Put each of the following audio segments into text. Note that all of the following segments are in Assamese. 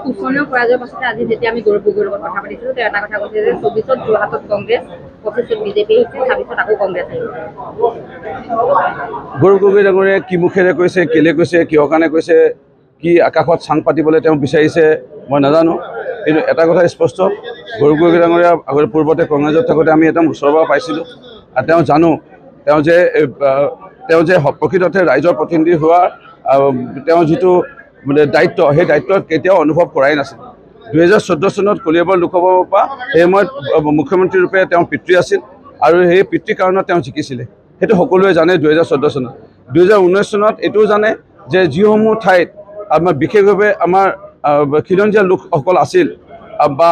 উচ্চনীয় পৰাজয়ৰ পাছতে আজি যেতিয়া আমি গৌৰৱ গগৈৰ লগত কথা পাতিছিলো তেওঁ এটা কথা কৈছে যে 24ত যোৰহাটত কংগ্ৰেছ 25ত বিজেপি আহিছে 26ত আকৌ কংগ্ৰেছ আহিব গৌৰৱ গগৈ ডাঙৰীয়াই কি মুখেৰে কৈছে কেলে কৈছে কিয় কাৰণে কৈছে কি আকাশত চাং পাতিবলৈ তেওঁ বিচাৰিছে মই নাজানো কিন্তু এটা কথা স্পষ্ট গৌৰৱ গগৈ ডাঙৰীয়া আগৰ পূৰ্বতে কংগ্ৰেছত থাকোঁতে আমি এটা ওচৰৰ পৰা পাইছিলোঁ আৰু তেওঁ জানো তেওঁ যে প্ৰকৃততে ৰাইজৰ প্ৰতিনিধি হোৱা তেওঁ যিটো দায়িত্ব সেই দায়িত্বত কেতিয়াও অনুভৱ কৰাই নাছিল 2014 চনত কলিয়াবৰ লোকসভাৰ পৰা সেই সময়ত মুখ্যমন্ত্ৰী ৰূপে তেওঁ পিতৃ আছিল আৰু সেই পিতৃৰ কাৰণত তেওঁ জিকিছিলে সেইটো সকলোৱে জানে 2014 চনত 2019 চনত এইটোও জানে যে যিসমূহ ঠাইত আমাৰ বিশেষভাৱে আমাৰ খিলঞ্জীয়া লোকসকল আছিল বা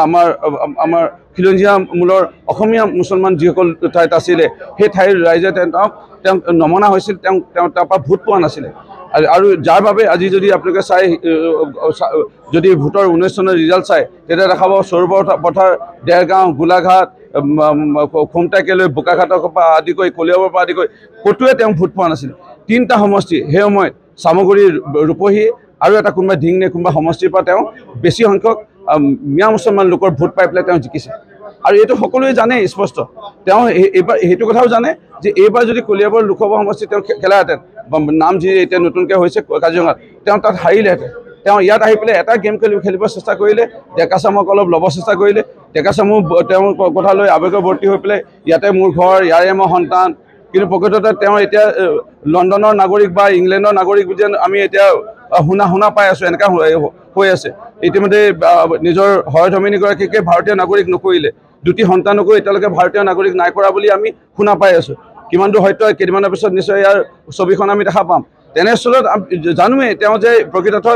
আমাৰ খিলঞ্জীয়া মূলৰ অসমীয়া মুছলমান যিসকল ঠাইত আছিলে সেই ঠাইৰ ৰাইজে তেওঁ নমনা হৈছিল তেওঁ তাৰপৰা ভোট পোৱা নাছিলে আৰু যাৰ বাবে আজি যদি আপোনালোকে চাই যদি ভোটৰ 19 চনৰ ৰিজাল্ট চাই তেতিয়া দেখাব সৰুবৰ পথাৰ দেৰগাঁও গোলাঘাট খুমটাইকেলৈ বোকাঘাটৰ পৰা আদি কৰি কলিয়াবৰ পৰা আদি কৰি ক'তোৱে তেওঁ ভোট পোৱা নাছিল তিনিটা সমষ্টি সেই সময়ত চামগুৰি ৰূপহী আৰু এটা কোনোবা ঢিংনে কোনোবা সমষ্টিৰ পৰা তেওঁ বেছি সংখ্যক মিয়া মুছলমান লোকৰ ভোট পাই পেলাই তেওঁ জিকিছে আৰু এইটো সকলোৱে জানে স্পষ্ট তেওঁ এইবাৰ সেইটো কথাও জানে যে এইবাৰ যদি কলিয়াবৰ লোকসভা সমষ্টি তেওঁ খেলাহেঁতেন নাম যি এতিয়া নতুনকৈ হৈছে কাজিৰঙাত তেওঁ তাত হাৰিলেহেঁতেন তেওঁ ইয়াত আহি পেলাই এটা গেম খেলিব চেষ্টা কৰিলে ডেকা চামক অলপ ল'ব চেষ্টা কৰিলে ডেকা চামো তেওঁৰ কথা লৈ আৱেগৱৰ্তী হৈ পেলাই ইয়াতে মোৰ ঘৰ ইয়াৰে মই সন্তান কিন্তু প্ৰকৃততে তেওঁ এতিয়া লণ্ডনৰ নাগৰিক বা ইংলেণ্ডৰ নাগৰিক বুলি আমি এতিয়া শুনা পাই আছোঁ এনেকুৱা হৈ আছে ইতিমধ্যে নিজৰ হৰধমিনীগৰাকীকে ভাৰতীয় নাগৰিক নকৰিলে দুটি সন্তানকো এতিয়ালৈকে ভাৰতীয় নাগৰিক নাই কৰা বুলি আমি শুনা পাই আছোঁ কিমান দূৰ সত্য কেইদিনমানৰ পিছত নিশ্চয় ইয়াৰ ছবিখন আমি দেখা পাম তেনেস্থলত জানোৱেই তেওঁ যে প্ৰকৃতত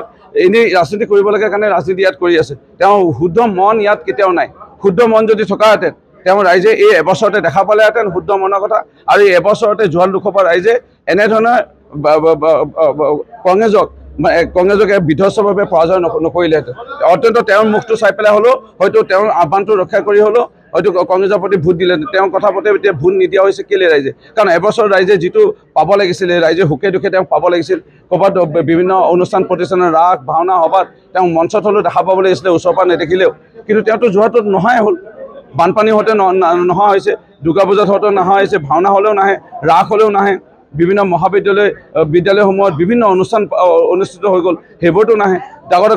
এনেই ৰাজনীতি কৰিব লাগে কাৰণে ৰাজনীতি ইয়াত কৰি আছে তেওঁ শুদ্ধ মন ইয়াত কেতিয়াও নাই শুদ্ধ মন যদি থকাহেঁতেন তেওঁ ৰাইজে এই এবছৰতে দেখা পালেহেঁতেন শুদ্ধ মনৰ কথা আৰু এই এবছৰতে যোৰহাট লোকসভা ৰাইজে এনেধৰণৰ কংগ্ৰেছকে বিধ্বস্তভাৱে পৰাজয় নকৰিলেহেঁতেন অত্যন্ত তেওঁৰ মুখটো চাই পেলাই হ'লেও হয়তো তেওঁৰ আহ্বানটো ৰক্ষা কৰি হ'লেও হয়তো কংগ্ৰেছৰ প্ৰতি ভোট দিলে তেওঁৰ কথা প্ৰতি এতিয়া ভোট নিদিয়া হৈছে কেলৈ ৰাইজে কাৰণ এবছৰ ৰাইজে যিটো পাব লাগিছিলে ৰাইজে সুখে দুখে তেওঁক পাব লাগিছিল ক'ৰবাত বিভিন্ন অনুষ্ঠান প্ৰতিষ্ঠানৰ ৰাস ভাওনা সভাত তেওঁ মঞ্চত হ'লেও দেখা পাব লাগিছিলে ওচৰৰ পৰা নেদেখিলেও কিন্তু তেওঁতো যোৰহাটত নহাই হ'ল বানপানী হওঁতে নহা হৈছে দুৰ্গা পূজাত হওঁতে নহা হৈছে ভাওনা হ'লেও নাহে ৰাস হ'লেও নাহে বিভিন্ন বিদ্যালয়সমূহত বিভিন্ন অনুষ্ঠান অনুষ্ঠিত হৈ গ'ল সেইবোৰতো নাহে ডাঙৰ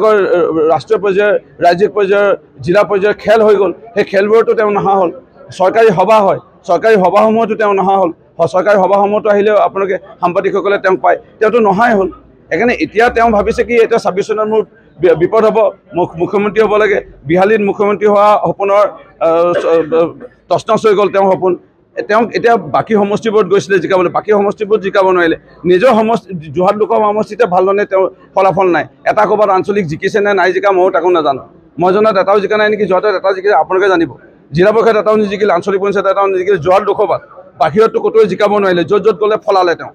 ৰাষ্ট্ৰীয় পৰ্যায়ৰ ৰাজ্যিক পৰ্যায়ৰ জিলা পৰ্যায়ৰ খেল হৈ গ'ল সেই খেলবোৰতো তেওঁ নহা হ'ল চৰকাৰী সভা হয় চৰকাৰী সভাসমূহতো তেওঁ নহা হ'ল চৰকাৰী সভাসমূহতো আহিলেও আপোনালোকে সাংবাদিকসকলে তেওঁক পায় তেওঁতো নহাই হ'ল সেইকাৰণে এতিয়া তেওঁ ভাবিছে কি এতিয়া 26 চনত মোৰ বিপদ হ'ব মুখ্যমন্ত্ৰী হ'ব লাগে বিহালীত মুখ্যমন্ত্ৰী হোৱা সপোনৰ তছনছ হৈ গ'ল তেওঁৰ সপোন তেওঁ এতিয়া বাকী সমষ্টিবোৰত গৈছিলে জিকাবলৈ বাকী সমষ্টিবোৰত জিকাব নোৱাৰিলে নিজৰ যোৰহাট লোকসভা সমষ্টিতে ভালধৰণে তেওঁ ফলাফল নাই এটা ক'ৰবাত আঞ্চলিক জিকিছে নে নাই জিকা ময়ো তাকো নাজানো মই জনাত এটাও জিকা নাই নেকি যোৰহাটত এটা জিকিছে আপোনালোকে জানিব জিলা পৰিষদ এটাও নিজিকিল আঞ্চলিক পঞ্চায়ত এটাও নিজিকিল যোৰহাট লোকসভাত বাহিৰততো ক'তোৱে জিকাব নোৱাৰিলে য'ত গ'লে ফলালে তেওঁ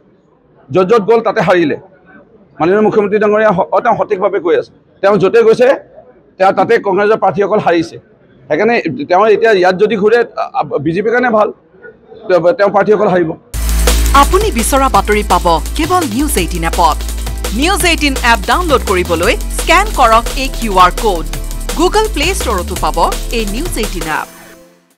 য'ত গ'ল তাতে হাৰিলে মাননীয় মুখ্যমন্ত্ৰী ডাঙৰীয়া তেওঁ সঠিকভাৱে কৈ আছে তেওঁ য'তে গৈছে তেওঁ তাতে কংগ্ৰেছৰ প্ৰাৰ্থীসকল হাৰিছে সেইকাৰণে তেওঁ এতিয়া ইয়াত যদি ঘূৰে বিজেপিৰ কাৰণে ভাল তেওঁ প্ৰাৰ্থীসকল হাৰিব আপুনি বিচৰা বাতৰি পাব কেৱল নিউজ 18 এপত নিউজ 18 এপ ডাউনলোড কৰিবলৈ স্ক্যান কৰক এই QR কোড গুগল প্লে ষ্টৰতো পাব এই নিউজ 18 এপ